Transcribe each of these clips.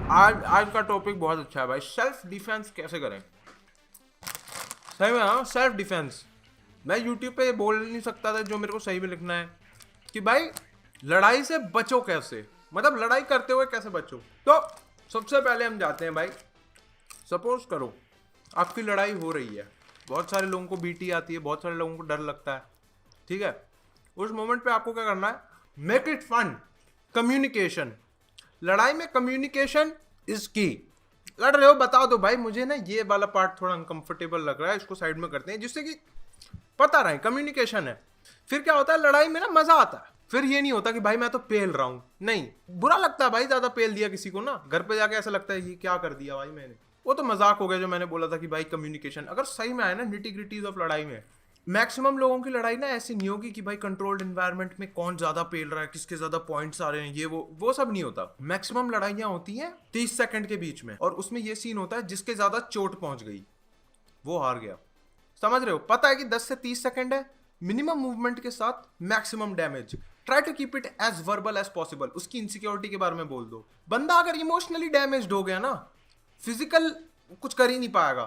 आज का टॉपिक बहुत अच्छा है भाई। सेल्फ डिफेंस कैसे करें? सही में हाँ, सेल्फ डिफेंस। मैं यूट्यूब पे बोल नहीं सकता था जो मेरे को सही में लिखना है कि भाई लड़ाई से बचो कैसे, मतलब लड़ाई करते हुए कैसे बचो। तो सबसे पहले हम जाते हैं भाई, सपोज करो आपकी लड़ाई हो रही है, बहुत सारे लोगों को बीटी आती है, बहुत सारे लोगों को डर लगता है, ठीक है। उस मोमेंट पे आपको क्या करना है? Make it fun. कम्युनिकेशन, लड़ाई में कम्युनिकेशन इज की। लड़ रहे हो, बता दो भाई मुझे ना ये वाला पार्ट थोड़ा अनकंफर्टेबल लग रहा है, इसको साइड में करते हैं, जिससे कि पता रहे कम्युनिकेशन है। फिर क्या होता है लड़ाई में ना, मजा आता है। फिर ये नहीं होता कि भाई मैं तो पेल रहा हूं, नहीं, बुरा लगता है भाई ज्यादा पेल दिया किसी को ना, घर पे जाके ऐसा लगता है ये क्या कर दिया भाई मैंने। वो तो मजाक हो गया जो मैंने बोला था कि भाई कम्युनिकेशन अगर सही में आए ना, निटी ग्रिटीज ऑफ लड़ाई में, मैक्सिमम लोगों की लड़ाई ना ऐसी नहीं होगी कि भाई कंट्रोल्ड एनवायरनमेंट में कौन ज्यादा पेल रहा है, किसके ज्यादा पॉइंट्स आ रहे हैं, ये वो सब नहीं होता। मैक्सिमम लड़ाइयां होती हैं 30 सेकंड के बीच में, और उसमें ये सीन होता है जिसके ज्यादा चोट पहुंच गई वो हार गया। समझ रहे हो? पता है कि 10 से 30 सेकंड है, मिनिमम मूवमेंट के साथ maximum damage. Try to keep it as verbal as possible. उसकी इनसिक्योरिटी के बारे में बोल दो। बंदा अगर इमोशनली डैमेज्ड हो गया ना, फिजिकल कुछ कर ही नहीं पाएगा।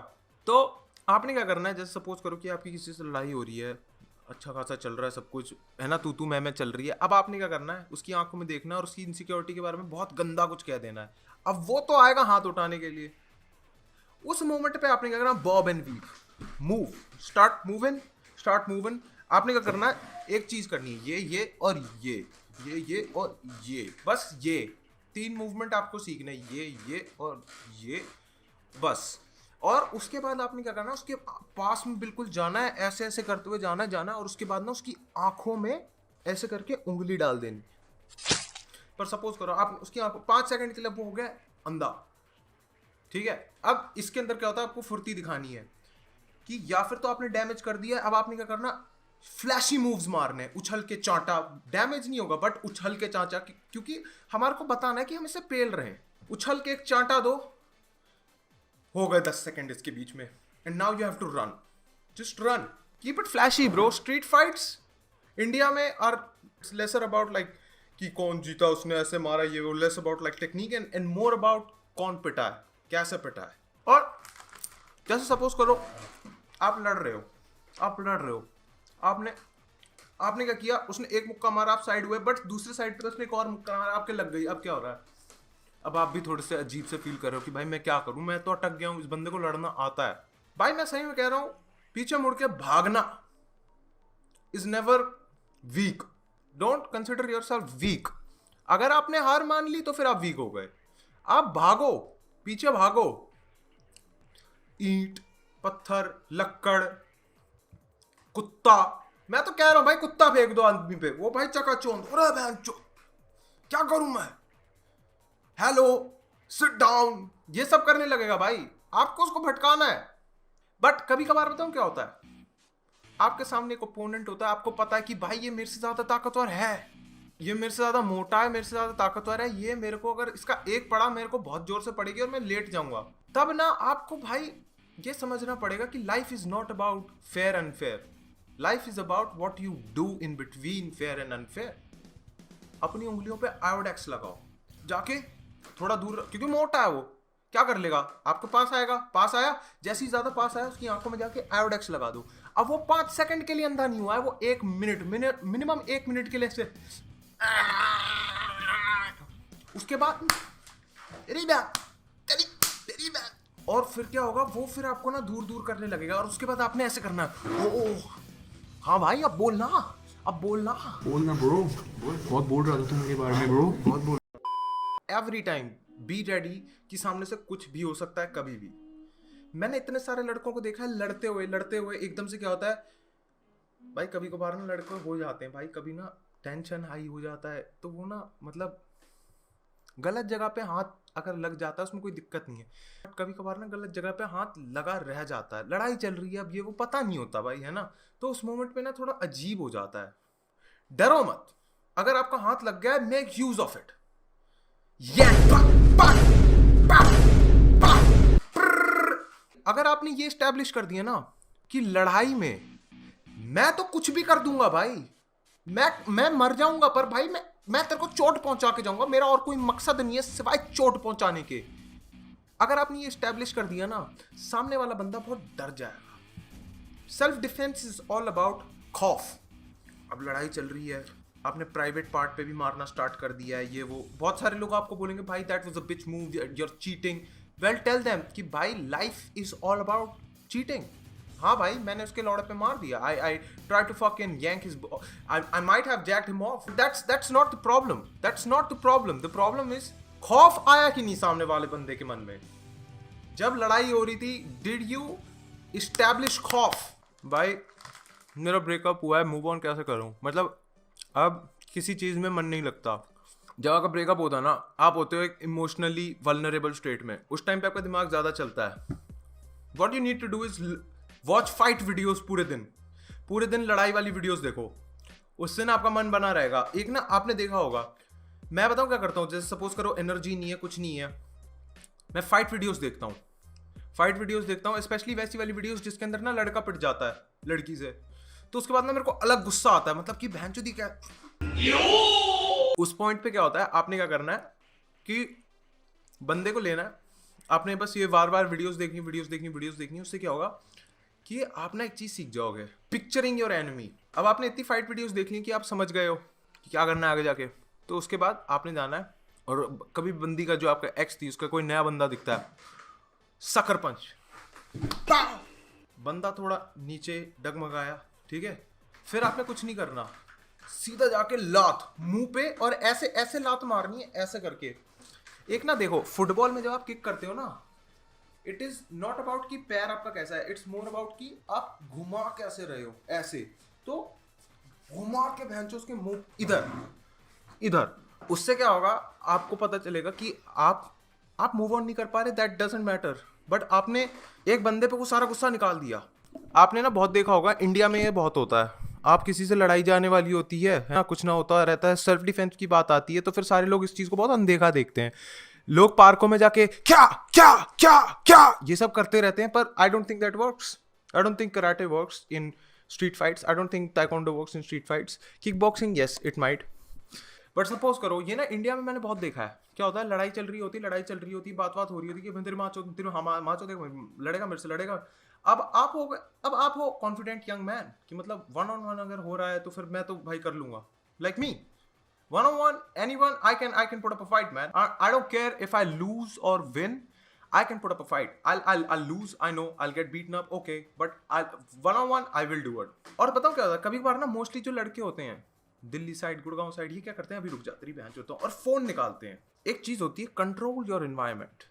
तो आपने क्या करना है, जैसे सपोज करो कि आपकी किसी से लड़ाई हो रही है, अच्छा खासा चल रहा है सब कुछ है ना, तू मैं चल रही है। अब आपने क्या करना है, उसकी आंखों में देखना है और उसकी इनसिक्योरिटी के बारे में बहुत गंदा कुछ कह देना है। अब वो तो आएगा हाथ उठाने के लिए, उस मोमेंट पे आपने क्या करना, bob and weave, move, start moving. आपने क्या करना है, एक चीज करनी है, ये और ये और ये, बस ये 3 मूवमेंट आपको सीखना है, ये और ये, बस। और उसके बाद आपने क्या करना है, उसके पास में बिल्कुल जाना है, ऐसे ऐसे करते हुए जाना है, और उसके बाद ना उसकी आंखों में ऐसे करके उंगली डाल देनी। पर सपोज करो आप उसकी आंखों 5 सेकंड के लिए वो हो गया अंधा, ठीक है। अब इसके अंदर क्या होता है, आपको फुर्ती दिखानी है कि या फिर तो आपने डैमेज कर दिया, अब आपने क्या करना, फ्लैशी मूव्स मारने, उछल के चांटा। डैमेज नहीं होगा बट उछल के चांटा, क्योंकि हमारे को बताना है कि हम इसे पेल रहे हैं। उछल के एक चांटा दो, हो गए 10 सेकंड इसके बीच में, and now you have to run, just run, keep it flashy bro. Street fights India में आर लेसर अबाउट लाइक कि कौन जीता, उसने ऐसे मारा, ये वो, less about like technique and more about कौन पिटा है, कैसे पिटा है। और जैसे सपोज करो आप लड़ रहे हो, आपने क्या किया, उसने एक मुक्का मारा, आप साइड हुए, बट दूसरे साइड पे उसने एक और मुक्का मारा, आपके लग गई। अब क्या हो रहा है, अब आप भी थोड़े से अजीब से फील कर रहे हो कि भाई मैं क्या करूं, मैं तो अटक गया हूं, इस बंदे को लड़ना आता है। भाई मैं सही में कह रहा हूं, पीछे मुड़ के भागना is never weak. Don't consider yourself weak. अगर आपने हार मान ली तो फिर आप वीक हो गए। आप भागो, पीछे भागो, ईंट, पत्थर, लक्कड़, कुत्ता, मैं तो कह रहा हूं भाई कुत्ता फेंक दो आदमी पे, वो भाई चकाचौंध, अरे बहनचोद क्या करूं मैं, हेलो, सिट डाउन, ये सब करने लगेगा भाई। आपको उसको भटकाना है। बट कभी कभार बताऊं क्या होता है, आपके सामने एक ओपोनेंट होता है, आपको पता है कि भाई ये मेरे से ज्यादा ताकतवर है, ये मेरे से ज्यादा मोटा है, मेरे से ज्यादा ताकतवर है, ये मेरे को अगर इसका एक पड़ा मेरे को बहुत जोर से पड़ेगी और मैं लेट जाऊंगा। तब ना आपको भाई ये समझना पड़ेगा कि life is not about fair and fair, life is about what you do in between fair and unfair. अपनी उंगलियों पे आयोडेक्स लगाओ जाके थोड़ा दूर, क्योंकि मोटा है वो, क्या कर लेगा, आपके पास आएगा, पास आया, जैसे ही ज्यादा पास आया उसकी आंखों में जाके आयोडेक्स लगा दो। अब वो 5 सेकंड के लिए अंधा नहीं हुआ है, वो 1 मिनट, मिनिमम 1 मिनट के लिए से, उसके बाद और फिर क्या होगा, वो फिर आपको ना दूर दूर करने लगेगा, और उसके बाद आपने ऐसे करना है, ओ हाँ भाई अब बोलना ब्रो, बहुत बोल रहा था तुम मेरे बारे में ब्रो, बहुत बोल। एवरी टाइम बी रेडी कि सामने से कुछ भी हो सकता है कभी भी। मैंने इतने सारे लड़कों को देखा है लड़ते हुए एकदम से क्या होता है भाई, कभी कभार ना लड़के हो जाते हैं भाई, कभी ना टेंशन हाई हो जाता है, तो वो ना मतलब गलत जगह पे हाथ अगर लग जाता है उसमें कोई दिक्कत नहीं है, कभी कभार ना गलत जगह पे हाथ लगा रह जाता है, लड़ाई चल रही है, अब ये वो पता नहीं होता भाई, है ना, तो उस मोमेंट पे ना थोड़ा अजीब हो जाता है। डरो मत, अगर आपका हाथ लग गया है, मेक यूज ऑफ इट। अगर आपने ये स्टैब्लिश कर दिया ना कि लड़ाई में मैं तो कुछ भी कर दूंगा भाई, मैं मर जाऊंगा पर भाई मैं तेरे को चोट पहुंचा के जाऊंगा, मेरा और कोई मकसद नहीं है सिवाय चोट पहुंचाने के। अगर आपने ये स्टैब्लिश कर दिया ना, सामने वाला बंदा बहुत डर जाएगा। Self defence is all about खौफ। अब लड़ाई चल रही है, आपने प्राइवेट पार्ट पे भी मारना स्टार्ट कर दिया है, ये वो बहुत सारे लोग आपको बोलेंगे भाई that was a bitch move, you are cheating. Well tell them कि भाई life is all about cheating. हाँ भाई, मैंने उसके लौड़े पे मार दिया, I try to fucking yank his I might have jacked him off. That's not the problem. That's not the problem. The problem is खौफ आया कि नहीं सामने वाले बंदे के मन में जब लड़ाई हो रही थी? डिड यू इस्टेब्लिश खौफ? भाई मेरा ब्रेकअप हुआ है, मूव ऑन कैसे करूं? मतलब अब किसी चीज में मन नहीं लगता। जब आपका ब्रेकअप होता है ना, आप होते हो एक इमोशनली वल्नरेबल स्टेट में, उस टाइम पे आपका दिमाग ज्यादा चलता है। What you need to do is watch fight videos पूरे दिन लड़ाई वाली वीडियोस देखो, उससे ना आपका मन बना रहेगा। एक ना आपने देखा होगा, मैं बताऊं क्या करता हूं, जैसे सपोज करो एनर्जी नहीं है, कुछ नहीं है, मैं फाइट वीडियोस देखता हूं, स्पेशली वैसी वाली वीडियोस जिसके अंदर ना लड़का पिट जाता है लड़की से, तो उसके बाद ना मेरे को अलग गुस्सा आता है, मतलब कि बहनचोदी क्या। उस पॉइंट पे क्या होता है, आपने क्या करना है कि बंदे को लेना है, आपने बस ये बार बार वीडियोस देखनी, उससे क्या होगा कि आप ना एक चीज सीख जाओगे, पिक्चरिंग योर एनिमी। अब आपने इतनी फाइट वीडियोस देख ली कि आप समझ गए हो कि क्या करना है आगे जाके, तो उसके बाद आपने जाना है और कभी बंदी का जो आपका एक्स थी उसका कोई नया बंदा दिखता है, सकर पंच, बंदा थोड़ा नीचे डगमगाया, ठीक है, फिर आपने कुछ नहीं करना, सीधा जाके लात मुंह पे, और ऐसे ऐसे लात मारनी है ऐसे करके। एक ना देखो, फुटबॉल में जब आप किक करते हो ना, इट इज नॉट अबाउट कि पैर आपका कैसा है, इट्स मोर अबाउट कि आप घुमा कैसे रहे हो, ऐसे। तो घुमा के भैंचो उसके मुंह इधर, उससे क्या होगा, आपको पता चलेगा कि आप मूव ऑन नहीं कर पा रहे, दैट डजंट मैटर, बट आपने एक बंदे पे वो सारा गुस्सा निकाल दिया। आपने ना बहुत देखा होगा, इंडिया में ये बहुत होता है, आप किसी से लड़ाई जाने वाली होती है ना, कुछ ना होता रहता है, सेल्फ डिफेंस की बात आती है, तो फिर सारे लोग इस चीज को बहुत अनदेखा देखते हैं। लोग पार्कों में जाके क्या क्या क्या क्या ये सब करते रहते हैं, पर I don't think that works. I don't think karate works in street fights, I don't think taekwondo works in street fights. Kick boxing yes it might, but suppose करो ये ना इंडिया में मैंने बहुत देखा है, क्या होता है, लड़ाई चल रही होती, बात हो रही होती कि तेरे माँ चो देख लड़ेगा मेरे से, लड़ेगा। अब आप हो कॉन्फिडेंट यंग मैन कि मतलब वन ऑन वन अगर हो रहा है तो फिर मैं तो भाई कर लूंगा, like me, one on one, anyone, I can put up a fight, man. I don't care if I lose or win. I can put up a fight. I'll lose. I know. I'll get beaten up. Okay, but one on one, I will do it. और बताओ क्या होता है, कभी बार ना mostly जो लड़के होते हैं दिल्ली साइड, गुड़गांव साइड, ये क्या करते हैं, अभी रुक जाते बहन चोद, और फोन निकालते हैं। एक चीज होती है control your environment.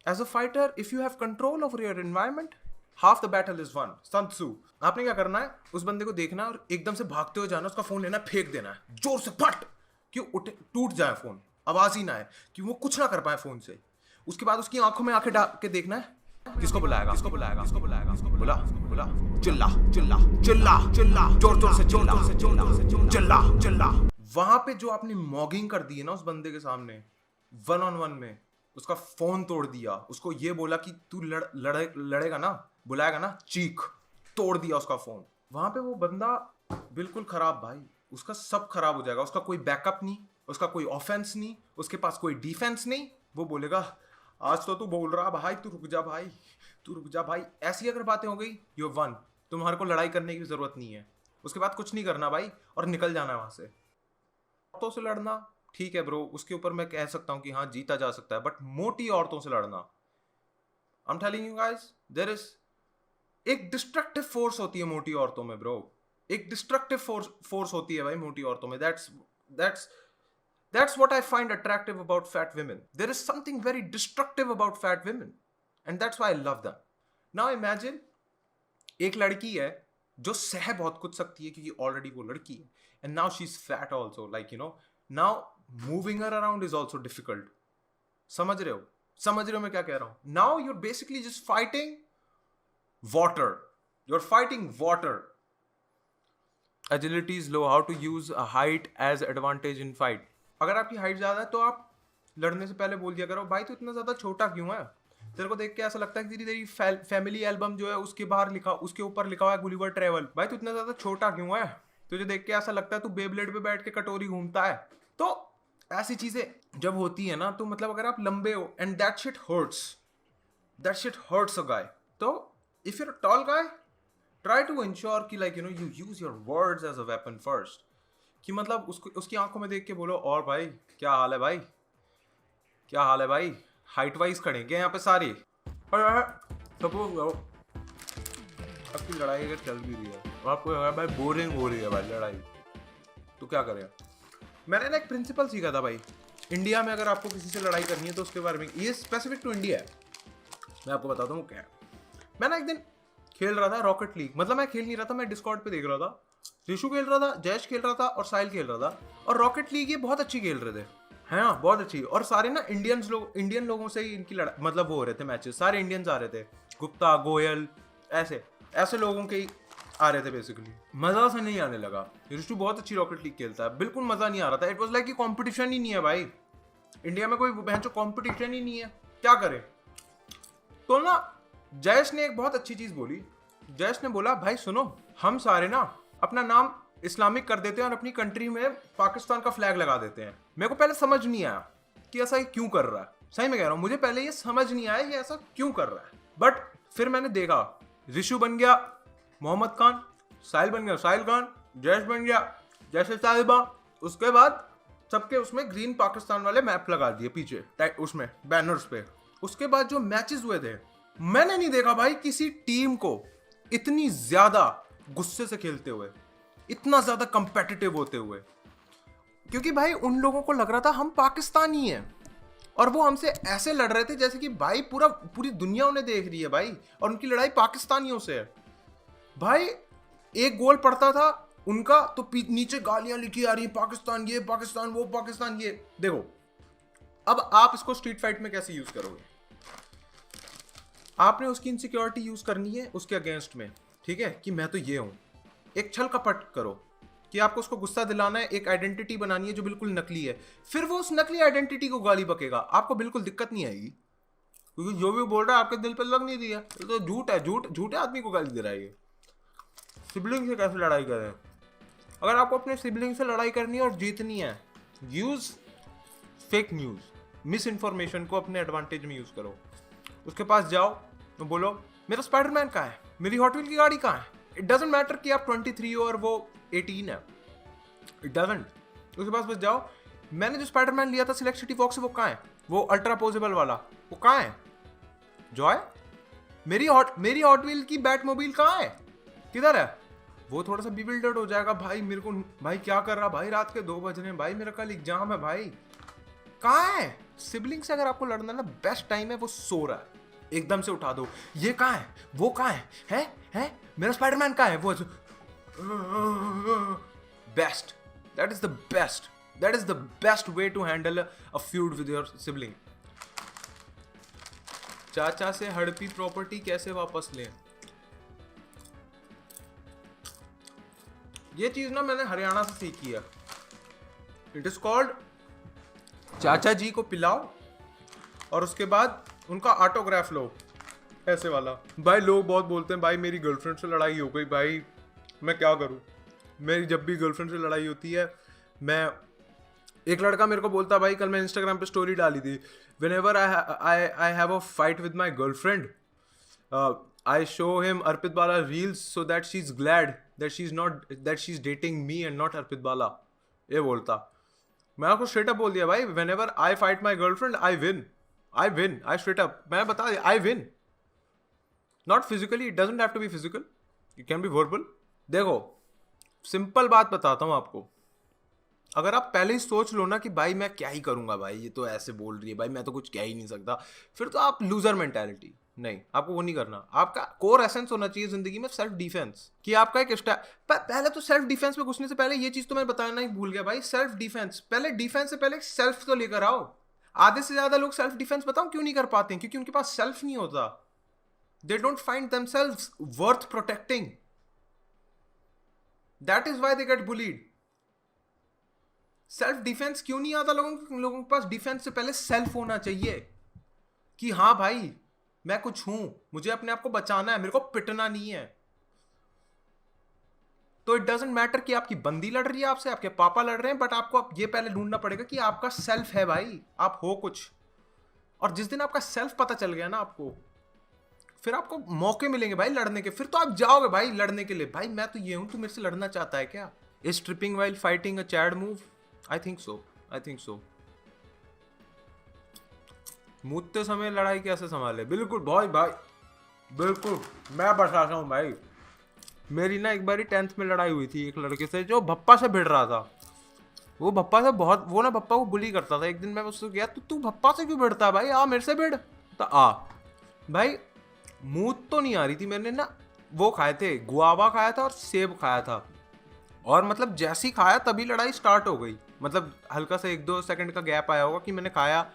As a fighter, if you have control over your environment, half the battle is won. Sun Tzu. आपने क्या करना है, उस बंदे को देखना और एकदम से भागते हुए जाना, उसका फोन लेना, फेंक देना है जोर से, फट, कि उठे टूट जाए फोन, आवाज ही ना आए, कि वो कुछ ना कर पाए फोन से। उसके बाद उसकी आंखों में आंखें डाल के देखना है, किसको बुलाएगा, बुला, चिल्ला, जोर से चिल्ला। वहां पे जो आपने मॉगिंग कर दी है ना उस बंदे के सामने, वन ऑन वन में, उसका फोन तोड़ दिया, उसको ये बोला कि तू लड़ेगा ना, बुलाएगा ना, चीख, तोड़ दिया उसका फोन। वहां पे वो बंदा बिल्कुल खराब भाई, उसका सब खराब हो जाएगा, उसका कोई बैकअप नहीं, उसका कोई ऑफेंस नहीं, उसके पास कोई डिफेंस नहीं। वो बोलेगा आज तो तू बोल रहा भाई, तू रुक जा भाई। ऐसी अगर बातें हो गई, यू वन, तुम्हारे को लड़ाई करने की जरूरत नहीं है, उसके बाद कुछ नहीं करना भाई, और निकल जाना है वहां से। औरतों से लड़ना ठीक है ब्रो, उसके ऊपर मैं कह सकता हूँ कि हाँ जीता जा सकता है, बट मोटी औरतों से लड़ना, I am telling you guys, there is एक डिस्ट्रक्टिव फोर्स होती है मोटी औरतों में ब्रो, एक डिस्ट्रक्टिव फोर्स होती है भाई मोटी औरतों में। That's what I find attractive about fat women. There is something very destructive about fat women, and that's why I love them. Now imagine एक लड़की है जो सह बहुत कुछ सकती है क्योंकि ऑलरेडी वो लड़की है, and now she's fat also, like you know, now moving her around is also difficult. समझ रहे हो मैं क्या कह रहा हूं? Now you're basically just fighting water. You're fighting water. Agility is low. How to use a height as advantage in fight. अगर आपकी हाइट ज्यादा है तो आप लड़ने से पहले बोल दिया करो भाई तू इतना ज्यादा छोटा क्यों है, तेरे को देख के ऐसा लगता है कि तेरी फैमिली एल्बम जो है उसके ऊपर लिखा हुआ है गुलिवर ट्रैवल, भाई तू इतना ज्यादा छोटा क्यों है, तुझे देख के ऐसा लगता है तू बेब्लेड पे बैठ के कटोरी घूमता है। तो ऐसी चीजें जब होती है ना, तो मतलब अगर आप लंबे हो and that shit hurts a guy. तो if you're a tall guy, try to ensure कि like you know you use your words as a weapon first. कि मतलब उसको उसकी आंखों में देख के बोलो, और भाई क्या हाल है भाई, क्या हाल है भाई, हाइट वाइज खड़े क्या यहाँ पे सारे। और सपोज करो आपकी लड़ाई अगर चल भी रही है और आपको लग रहा है भाई बोरिंग हो रही है भाई लड़ाई, तो क्या करेगा। मैंने ना एक प्रिंसिपल सीखा था भाई, इंडिया में अगर आपको किसी से लड़ाई करनी है तो उसके बारे में, ये स्पेसिफिक टू इंडिया है, मैं आपको बताता हूँ क्या है। मैं ना एक दिन खेल रहा था रॉकेट लीग, मतलब मैं खेल नहीं रहा था, मैं डिस्कॉर्ड पे देख रहा था, ऋषु खेल रहा था, जयेश खेल रहा था और साहिल खेल रहा था। और रॉकेट लीग ये बहुत अच्छी खेल रहे थे, है ना, बहुत अच्छी। और सारे ना इंडियन लोगों से ही इनकी लड़ा मतलब वो हो रहे थे मैचेस, सारे इंडियंस आ रहे थे, गुप्ता, गोयल, ऐसे ऐसे लोगों के ही आ रहे थे बेसिकली। मजा से नहीं आने लगा। ऋषु बहुत अच्छी रॉकेट लीग खेलता है, बिल्कुल मजा नहीं आ रहा था। इट वाज लाइक कि कंपटीशन ही नहीं है भाई, इंडिया में कोई बहनचोद कंपटीशन ही नहीं है, क्या करें। तो ना जयेश ने एक बहुत अच्छी चीज बोली। जयेश ने बोला भाई सुनो, हम सारे ना अपना नाम इस्लामिक कर देते हैं और अपनी कंट्री में पाकिस्तान का फ्लैग लगा देते हैं। मेरे को पहले समझ नहीं आया कि ऐसा ये क्यों कर रहा है, सही में कह रहा हूँ, मुझे पहले ये समझ नहीं आया ये ऐसा क्यों कर रहा है। बट फिर मैंने देखा, ऋषु बन गया मोहम्मद खान, साहिल बन गया साहिल खान, जयेश बन गया जैसे साहिबा, उसके बाद सबके उसमें ग्रीन पाकिस्तान वाले मैप लगा दिए पीछे उसमें बैनर्स पे। उसके बाद जो मैचेस हुए थे, मैंने नहीं देखा भाई किसी टीम को इतनी ज्यादा गुस्से से खेलते हुए, इतना ज्यादा कंपेटिटिव होते हुए, क्योंकि भाई उन लोगों को लग रहा था हम पाकिस्तानी हैं और वो हमसे ऐसे लड़ रहे थे जैसे कि भाई पूरी दुनिया उन्हें देख रही है भाई, और उनकी लड़ाई पाकिस्तानियों से है भाई। एक गोल पड़ता था उनका तो नीचे गालियां लिखी आ रही, पाकिस्तान ये, पाकिस्तान वो, पाकिस्तान ये। देखो अब आप इसको स्ट्रीट फाइट में कैसे यूज करोगे, आपने उसकी इनसिक्योरिटी यूज करनी है उसके अगेंस्ट में, ठीक है, कि मैं तो ये हूं। एक छल कपट करो कि आपको उसको गुस्सा दिलाना है, एक आइडेंटिटी बनानी है जो बिल्कुल नकली है, फिर वो उस नकली आइडेंटिटी को गाली बकेगा, आपको बिल्कुल दिक्कत नहीं आएगी, क्योंकि जो भी बोल रहा है आपके दिल पर लग नहीं दिया, तो झूठ है, झूठे आदमी को गाली दे रहा है ये। सिबलिंग से कैसे लड़ाई करें, अगर आपको अपने सिबलिंग से लड़ाई करनी है और जीतनी है, use fake news, miss information को अपने एडवांटेज में यूज करो। उसके पास जाओ तो बोलो मेरा स्पाइडरमैन कहाँ है, मेरी हॉट व्हील की गाड़ी कहाँ है। इट डजंट मैटर कि आप 23 हो और वो 18 है, इट डजंट। उसके पास बस जाओ, मैंने जो स्पाइडरमैन लिया था सिलेक्ट सिटी फॉक्स से, वो कहाँ है, वो अल्ट्रा पोजेबल वाला, वो कहाँ है, जॉय, मेरी हॉट व्हील की बैट मोबाइल कहाँ है, किधर है। वो थोड़ा सा बिविल्डर्ड हो जाएगा भाई, मेरे को भाई क्या कर रहा भाई, रात के 2 बज रहे हैं भाई, मेरा कल एग्जाम है भाई, कहाँ है। सिबलिंग से अगर आपको लड़ना ना, बेस्ट टाइम है वो सो रहा है, एकदम से उठा दो, ये कहाँ है, वो कहाँ है मेरा स्पाइडरमैन कहाँ है, वो best, that is the best way to handle a feud with your sibling. चाचा से हड़पी प्रॉपर्टी कैसे वापस लें, ये चीज ना मैंने हरियाणा से सीखी है। इट इज कॉल्ड चाचा जी को पिलाओ और उसके बाद उनका ऑटोग्राफ लो, ऐसे वाला। भाई लोग बहुत बोलते हैं भाई मेरी गर्लफ्रेंड से लड़ाई हो गई, भाई मैं क्या करूं। मेरी जब भी गर्लफ्रेंड से लड़ाई होती है, मैं, एक लड़का मेरे को बोलता भाई, कल मैं इंस्टाग्राम पे स्टोरी डाली थी, whenever I have a fight with my girlfriend, I show him Arpit Bala reels so that she is glad that she is dating me and not Arpit Bala. ये बोलता, मैं आपको स्ट्रेट अप बोल दिया भाई, whenever I fight my girlfriend I win, I straight up, मैं बता दिया I win, not physically, it doesn't have to be physical, it can be verbal. देखो सिंपल बात बताता हूँ आपको, अगर आप पहले ही सोच लो ना कि भाई मैं क्या ही करूंगा, भाई ये तो ऐसे बोल रही है, भाई मैं तो कुछ कह ही नहीं सकता, फिर तो आप लूजर मेंटालिटी, नहीं, आपको वो नहीं करना। आपका कोर एसेंस होना चाहिए जिंदगी में सेल्फ डिफेंस, कि आपका एक पहले तो सेल्फ डिफेंस में घुसने से पहले ये चीज तो मैं बताना ही भूल गया भाई, सेल्फ डिफेंस पहले, डिफेंस से पहले सेल्फ तो लेकर आओ। आधे से ज्यादा लोग सेल्फ डिफेंस बताओ क्यों नहीं कर पाते हैं, क्योंकि उनके पास सेल्फ नहीं होता, they don't find themselves worth protecting, that is why they get bullied. Self defence क्यों नहीं आता लोगों के पास, डिफेंस से पहले सेल्फ होना चाहिए, कि हाँ भाई मैं कुछ हूं, मुझे अपने आप को बचाना है, मेरे को पिटना नहीं है। तो इट डजेंट मैटर कि आपकी बंदी लड़ रही है आपसे, आपके पापा लड़ रहे हैं, बट आपको अब ये पहले ढूंढना पड़ेगा कि आपका सेल्फ है भाई, आप हो कुछ। और जिस दिन आपका सेल्फ पता चल गया ना आपको, फिर आपको मौके मिलेंगे भाई लड़ने के, फिर तो आप जाओगे भाई लड़ने के लिए। भाई मैं तो ये हूं, तू मेरे से लड़ना चाहता है क्या? Is tripping while fighting a chad move? I think so, I think so. मूतते समय लड़ाई कैसे संभाले? बिल्कुल भाई भाई, बिल्कुल मैं बताता हूँ भाई। मेरी ना एक बारी 10th में लड़ाई हुई थी एक लड़के से जो भप्पा से भिड़ रहा था। वो भप्पा से बहुत, वो ना भप्पा को बुली करता था। एक दिन मैं उससे गया, तो तू भप्पा से क्यों भिड़ता है भाई, आ मेरे से भिड़। तो आ भाई, मूत तो नहीं आ रही थी। मैंने ना वो खाए थे, गुआवा खाया था और सेब खाया था, और मतलब जैसे ही खाया तभी लड़ाई स्टार्ट हो गई। मतलब हल्का सा 1-2 सेकंड का गैप आया होगा कि मैंने खाया,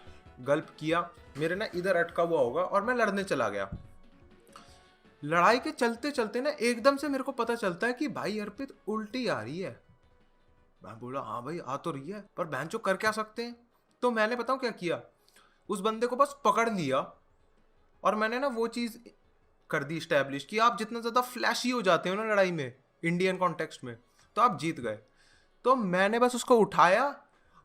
गल्प किया, मेरे ना इधर अटका हुआ होगा और मैं लड़ने चला गया। लड़ाई के चलते चलते ना एकदम से मेरे को पता चलता है कि भाई अर्पित उल्टी आ रही है। मैं बोला हाँ भाई आ तो रही है, पर बहनचो कर क्या सकते हैं। तो मैंने बताऊं क्या किया, उस बंदे को बस पकड़ लिया और मैंने ना वो चीज कर दी स्टैब्लिश कि आप जितना ज्यादा फ्लैशी हो जाते हो ना लड़ाई में, इंडियन कॉन्टेक्स्ट में, तो आप जीत गए। तो मैंने बस उसको उठाया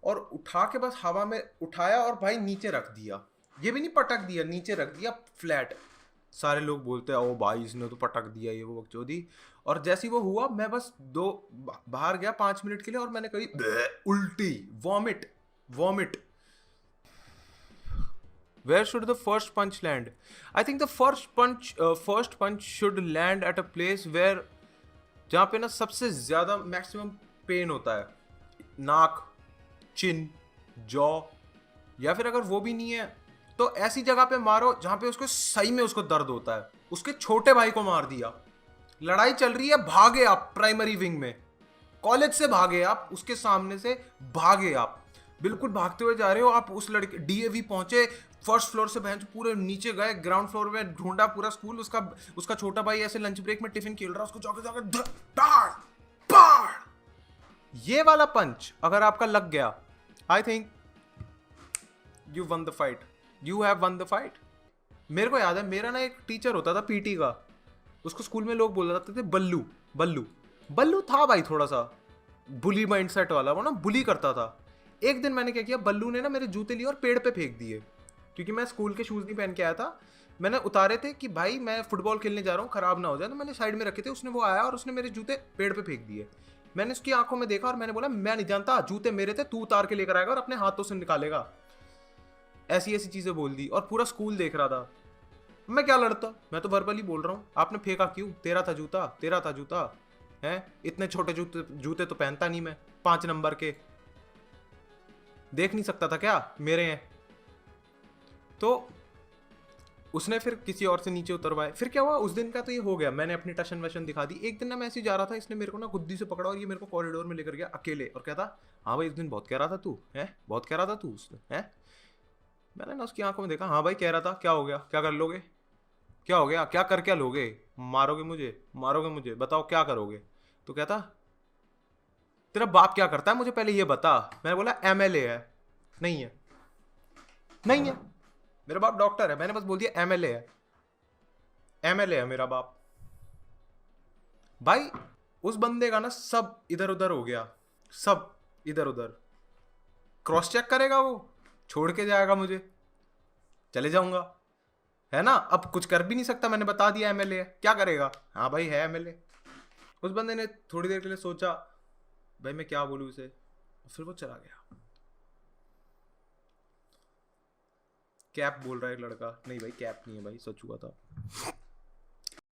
और उठा के बस हवा में उठाया और भाई नीचे रख दिया। ये भी नहीं पटक दिया, नीचे रख दिया फ्लैट। सारे लोग बोलते हैं ओ भाई इसने तो पटक दिया, ये वो बकचोदी। और जैसी वो हुआ, मैं बस बाहर गया 5 मिनट के लिए और मैंने करी उल्टी, vomit, vomit. Where should the first punch land? I think the first punch should land at a place where, जहाँ पे ना सबसे ज्यादा मैक्सिमम पेन होता है, नाक, चिन, जॉ, या फिर अगर वो भी नहीं है तो ऐसी जगह पे मारो जहां पे उसको सही में उसको दर्द होता है। उसके छोटे भाई को मार दिया, लड़ाई चल रही है, भागे आप प्राइमरी विंग में, कॉलेज से भागे आप, उसके सामने से भागे आप, बिल्कुल भागते हुए जा रहे हो आप, उस लड़के डीएवी पहुंचे, फर्स्ट फ्लोर से बहन पूरे नीचे गए, ग्राउंड फ्लोर में ढूंढा पूरा स्कूल, उसका छोटा भाई ऐसे लंच ब्रेक में टिफिन खेल रहा, उसको जाके जाके पाड़। ये वाला पंच अगर आपका लग गया, I think you one the fight, you have one the fight. मेरे को याद है, मेरा ना एक टीचर होता था पीटी का, उसको स्कूल में लोग बोल जाते थे बल्लू। बल्लू बल्लू था भाई थोड़ा सा बुली माइंडसेट वाला, वो ना बुली करता था। एक दिन मैंने क्या किया, बल्लू ने ना मेरे जूते लिए और पेड़ पे फेंक दिए, क्योंकि मैं स्कूल के शूज नहीं पहन के आया था। मैंने उतारे थे कि भाई मैं फुटबॉल खेलने जा रहा हूँ, खराब ना हो जाए, तो मैंने साइड में रखे थे। उसने वो आया और उसने मेरे जूते पेड़ पे फेंक दिए। मैंने उसकी आंखों में देखा और मैंने बोला मैं नहीं जानता, जूते मेरे थे, तू उतार के लेकर आएगा और अपने हाथों से निकालेगा। ऐसी ऐसी चीजें बोल दी और पूरा स्कूल देख रहा था। मैं क्या लड़ता, मैं तो वर्बली बोल रहा हूँ। आपने फेंका क्यों? तेरा था जूता, तेरा था जूता है। इतने छोटे जूते जूते तो पहनता नहीं मैं, 5 नंबर के, देख नहीं सकता था क्या मेरे हैं? तो उसने फिर किसी और से नीचे उतरवाए। फिर क्या हुआ उस दिन का, तो ये हो गया, मैंने अपनी टशन वशन दिखा दी। एक दिन ना मैं ऐसे जा रहा था, इसने मेरे को ना गुद्दी से पकड़ा और ये मेरे को कॉरिडोर में लेकर गया अकेले और कहता हाँ भाई उस दिन बहुत कह रहा था तू, है बहुत कह रहा था तू उसने, है। मैंने ना उसकी आंखों में देखा, हाँ भाई कह रहा था, क्या हो गया, क्या कर लोगे, क्या हो गया, क्या कर क्या लोगे, मारोगे मुझे, मारोगे मुझे, बताओ क्या करोगे? तो कहता तेरा बाप क्या करता है मुझे पहले ये बता। मैंने बोला एमएलए है। नहीं है, नहीं है, मेरा बाप डॉक्टर है। मैंने बस बोल दिया एमएलए है, एमएलए है मेरा बाप। भाई उस बंदे का ना सब इधर उधर हो गया, सब इधर उधर। क्रॉस चेक करेगा वो, छोड़ के जाएगा मुझे, चले जाऊंगा, है ना। अब कुछ कर भी नहीं सकता, मैंने बता दिया एमएलए है, क्या करेगा? हाँ भाई है एमएलए। उस बंदे ने थोड़ी देर के लिए सोचा भाई मैं क्या बोलूं उसे, फिर वो चला गया। कैप बोल रहा है एक लड़का, नहीं भाई कैप नहीं है भाई, सच हुआ था।